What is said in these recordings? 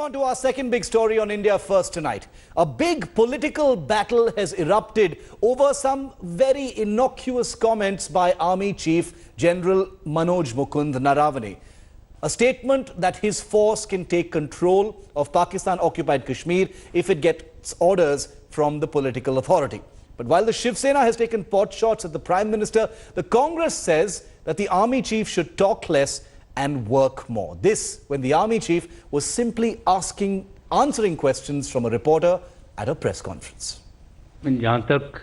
on to our second big story on India First tonight. A big political battle has erupted over some very innocuous comments by Army Chief General Mukund Naravane. A statement that his force can take control of Pakistan-occupied Kashmir if it gets orders from the political authority. But while the Shiv Sena has taken pot shots at the Prime Minister, the Congress says that the Army Chief should talk less and work more. This when the Army Chief was simply answering questions from a reporter at a press conference. जहाँ तक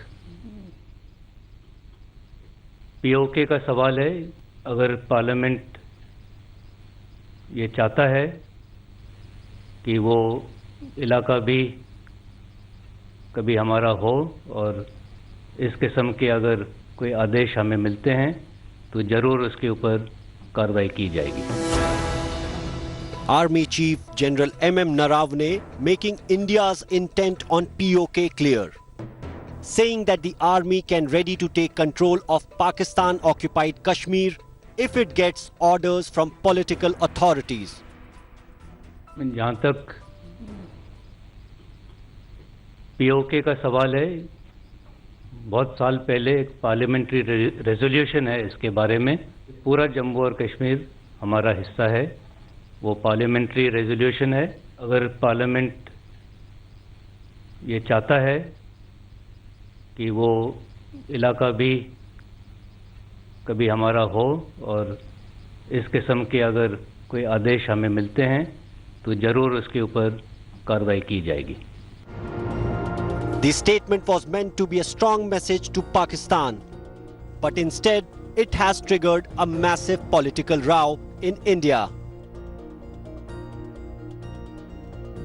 PoK का सवाल है, अगर parliament ये चाहता है कि वो इलाका भी कभी हमारा हो और इस किस्म के अगर कोई आदेश हमें मिलते हैं तो जरूर उसके ऊपर कार्रवाई की जाएगी. Army Chief General MM Naranave making India's intent on PoK clear, saying that the army can ready to take control of Pakistan-occupied Kashmir if it gets orders from political authorities. जहाँ तक PoK का सवाल है, बहुत साल पहले एक parliamentary resolution है इसके बारे में. पूरा जम्मू और कश्मीर हमारा हिस्सा है. वो पार्लियामेंट्री रेजोल्यूशन है. अगर पार्लियामेंट ये चाहता है कि वो इलाका भी कभी हमारा हो और इस किस्म के अगर कोई आदेश हमें मिलते हैं तो जरूर उसके ऊपर कार्रवाई की जाएगी. The statement was meant to be a strong message to Pakistan, but instead it has triggered a massive political row in India.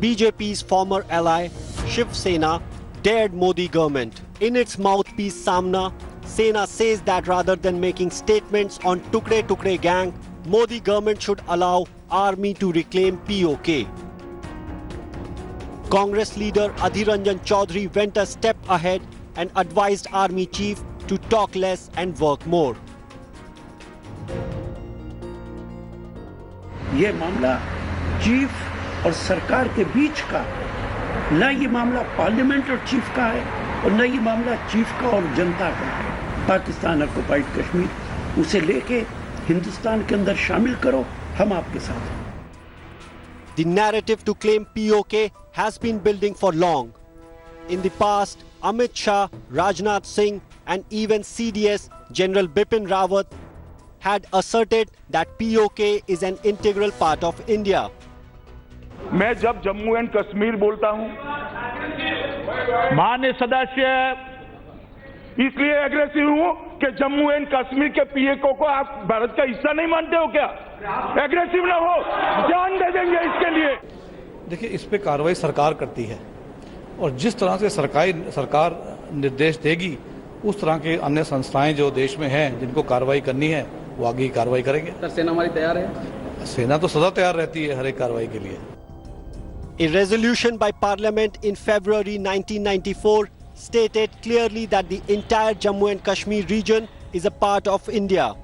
BJP's former ally Shiv Sena dared Modi government. In its mouthpiece Samna, Sena says that rather than making statements on Tukde Tukde gang, Modi government should allow army to reclaim PoK. Congress leader Adhir Ranjan Chaudhary went a step ahead and advised Army Chief to talk less and work more. ये मामला chief और सरकार के बीच का, न ये मामला parliament और चीफ का है और न ये मामला चीफ का और जनता का है. पाकिस्तान ऑक्युपाइड कश्मीर, उसे लेके हिंदुस्तान के अंदर शामिल करो, हम आपके साथ हैं. The narrative to claim PoK has been building for long. In the past, Amit Shah, Rajnath Singh and even CDS General Bipin Rawat had asserted that PoK is an integral part of India. मैं जब Jammu and Kashmir बोलता हूं, माननीय सदस्य इसलिए aggressive हूं कि Jammu and Kashmir के PoK को आप भारत का हिस्सा नहीं मानते हो क्या? एग्रेसिव ना हो, जान दे देंगे इसके लिए. देखिए, इस पे कार्रवाई सरकार करती है और जिस तरह से सरकार निर्देश देगी उस तरह के अन्य संस्थाएं जो देश में हैं जिनको कार्रवाई करनी है वो आगे ही कार्रवाई करेंगे. सर, सेना हमारी तैयार है? सेना तो सदा तैयार रहती है हर एक कार्रवाई के लिए. A resolution by Parliament in February 1994 stated clearly that the entire Jammu and Kashmir region is a part of India.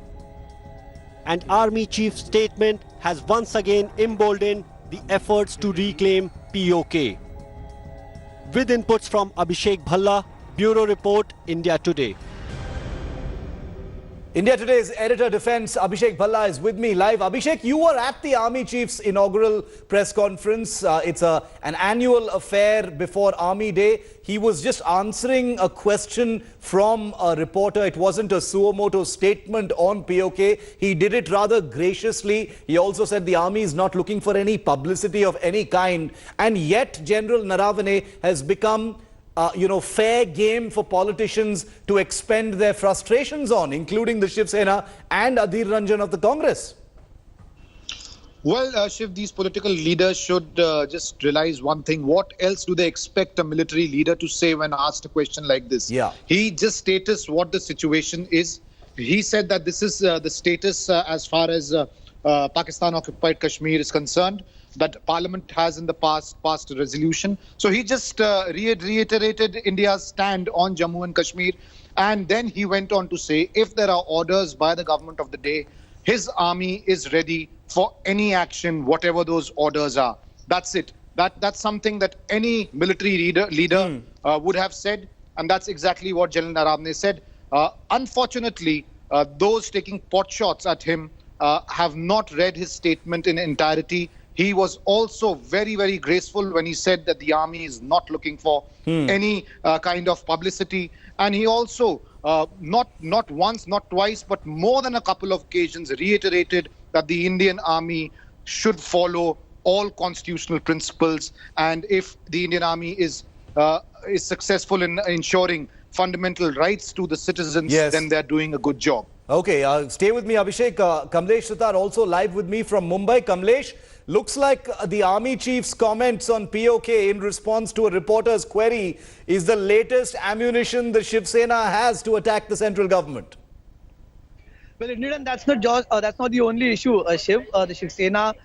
And Army Chief's statement has once again emboldened the efforts to reclaim PoK. With inputs from Abhishek Bhalla, Bureau Report, India Today. India Today's editor defense Abhishek Bhalla is with me live. Abhishek, you were at the Army Chief's inaugural press conference. It's an annual affair before Army Day. He was just answering a question from a reporter. It wasn't a suo moto statement on PoK. He did it rather graciously. He also said the army is not looking for any publicity of any kind. And yet General Naravane has become fair game for politicians to expend their frustrations on, including the Shiv Sena and Adhir Ranjan of the Congress. Well, Shiv, these political leaders should just realize one thing. What else do they expect a military leader to say when asked a question like this? Yeah. He just stated what the situation is. He said that this is the status as far as Pakistan-occupied Kashmir is concerned, that Parliament has in the past passed a resolution. So he just reiterated India's stand on Jammu and Kashmir. And then he went on to say, if there are orders by the government of the day, his army is ready for any action, whatever those orders are. That's it. That's something that any military leader would have said, and that's exactly what General Naranave said. Unfortunately, those taking pot shots at him have not read his statement in entirety. He was also very, very graceful when he said that the army is not looking for any kind of publicity. And he also, not once, not twice, but more than a couple of occasions, reiterated that the Indian army should follow all constitutional principles. And if the Indian army is successful in ensuring fundamental rights to the citizens, then they're doing a good job. Okay, stay with me, Abhishek. Kamlesh Sitar also live with me from Mumbai. Kamlesh, looks like the army chief's comments on PoK in response to a reporter's query is the latest ammunition the Shiv Sena has to attack the central government. Well, indeed, and that's not the only issue, Shiv. The Shiv Sena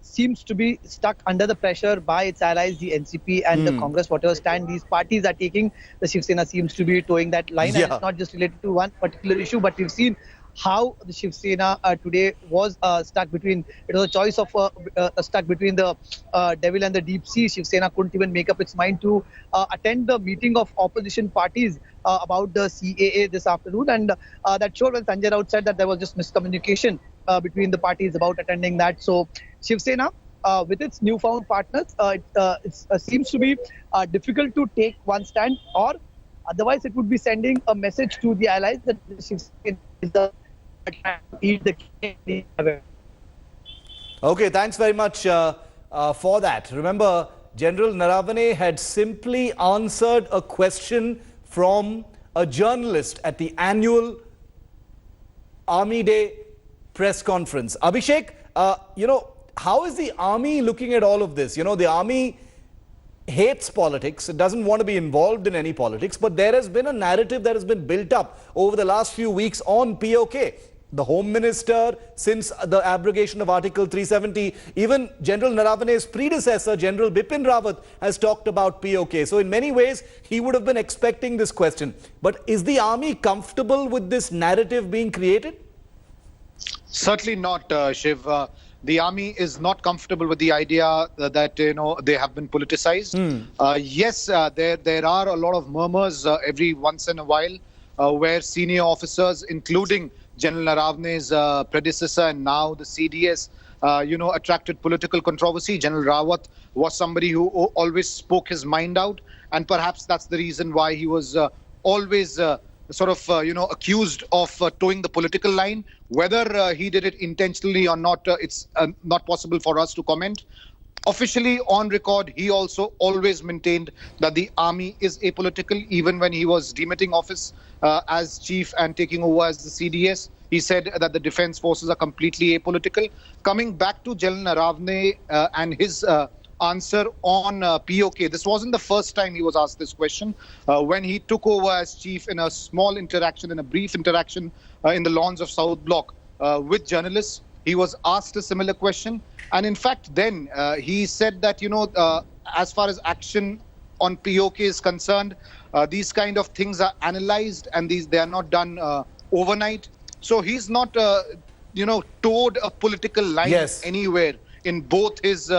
seems to be stuck under the pressure by its allies, the NCP and the Congress. Whatever stand these parties are taking, the Shiv Sena seems to be towing that line. And it's not just related to one particular issue, but we've seen how the Shiv Sena today was stuck between, it was a choice of stuck between the devil and the deep sea. Shiv Sena couldn't even make up its mind to attend the meeting of opposition parties about the CAA this afternoon, and that showed when Sanjay Raut said that there was just miscommunication between the parties about attending that. So Shiv Sena, with its newfound partners, it seems to be difficult to take one stand, or otherwise it would be sending a message to the allies that Shiv Sena is the Okay, thanks very much for that. Remember, General Naravane had simply answered a question from a journalist at the annual Army Day press conference. Abhishek, how is the army looking at all of this? The army hates politics. It doesn't want to be involved in any politics, but there has been a narrative that has been built up over the last few weeks on PoK. The Home Minister, since the abrogation of Article 370, even General Naravane's predecessor, General Bipin Rawat, has talked about PoK. So in many ways, he would have been expecting this question. But is the army comfortable with this narrative being created? Certainly not, Shiv. The army is not comfortable with the idea that they have been politicized. Yes, there are a lot of murmurs every once in a while where senior officers, including General Naravane's predecessor and now the CDS, attracted political controversy. General Rawat was somebody who always spoke his mind out, and perhaps that's the reason why he was always accused of towing the political line. Whether he did it intentionally or not, it's not possible for us to comment. Officially, on record, he also always maintained that the army is apolitical. Even when he was demitting office as chief and taking over as the CDS, he said that the defense forces are completely apolitical. Coming back to General Naravane and his answer on PoK, this wasn't the first time he was asked this question. When he took over as chief in a small interaction, in a brief interaction in the lawns of South Block with journalists, he was asked a similar question. And in fact, then he said that, as far as action on PoK is concerned, these kind of things are analyzed and they are not done overnight. So he's not, towed a political line anywhere in both his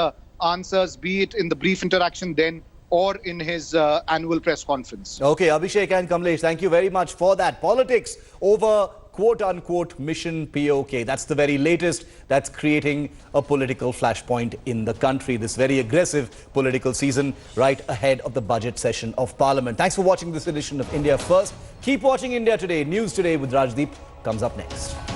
answers, be it in the brief interaction then or in his annual press conference. Okay, Abhishek and Kamlesh, thank you very much for that. Politics over quote-unquote mission PoK. That's the very latest that's creating a political flashpoint in the country. This very aggressive political season right ahead of the budget session of Parliament. Thanks for watching this edition of India First. Keep watching India Today. News Today with Rajdeep comes up next.